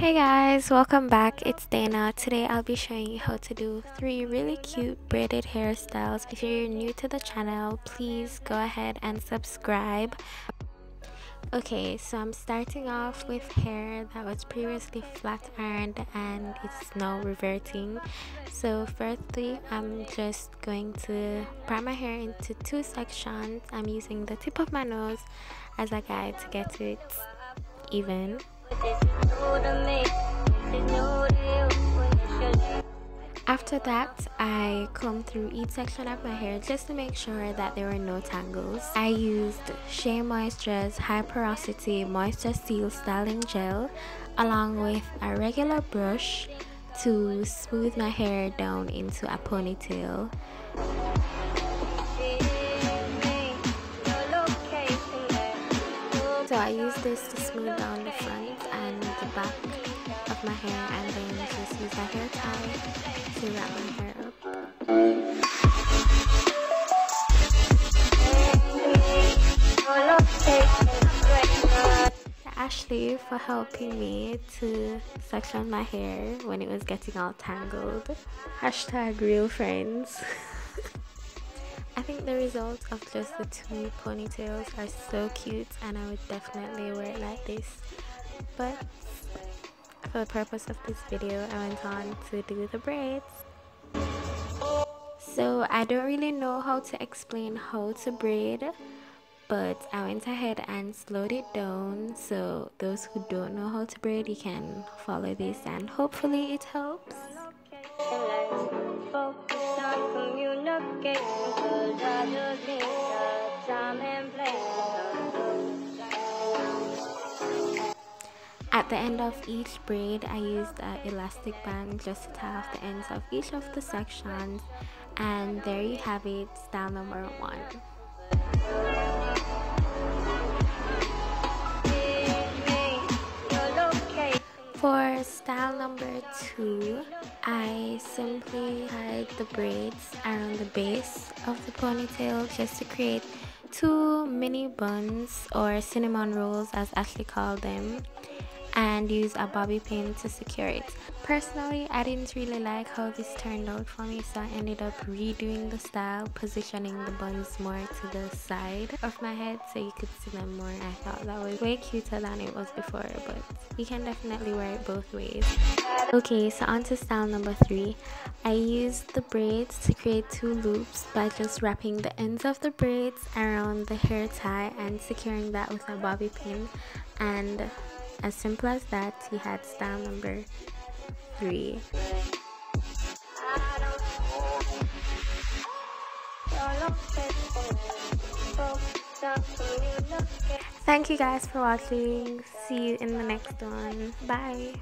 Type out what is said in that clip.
Hey guys, welcome back. It's Dana. Today I'll be showing you how to do 3 really cute braided hairstyles. If you're new to the channel, please go ahead and subscribe. Okay, so I'm starting off with hair that was previously flat ironed and it's now reverting. So firstly, I'm just going to part my hair into 2 sections. I'm using the tip of my nose as a guide to get it even. After that, I comb through each section of my hair just to make sure that there were no tangles. I used Shea Moisture's High Porosity Moisture Seal Styling Gel along with a regular brush to smooth my hair down into a ponytail. So I use this to smooth down the front and the back of my hair, and then just use a hair tie to wrap my hair up. Ashley for helping me to section my hair when it was getting all tangled. Hashtag real friends. I think the result of just the 2 ponytails are so cute, and I would definitely wear it like this. But for the purpose of this video, I went on to do the braids. So I don't really know how to explain how to braid, but I went ahead and slowed it down. So those who don't know how to braid, you can follow this and hopefully it helps. At the end of each braid, I used an elastic band just to tie off the ends of each of the sections, and there you have it, style number 1. For style number 2, I simply tied the braids around the base of the ponytail just to create 2 mini buns, or cinnamon rolls as Ashley called them, and use a bobby pin to secure it. Personally, I didn't really like how this turned out for me, so I ended up redoing the style, positioning the buns more to the side of my head so you could see them more. I thought that was way cuter than it was before, but you can definitely wear it both ways. Okay, so on to style number 3. I used the braids to create 2 loops by just wrapping the ends of the braids around the hair tie and securing that with a bobby pin, and as simple as that, you had style number 3. Thank you guys for watching. See you in the next one. Bye.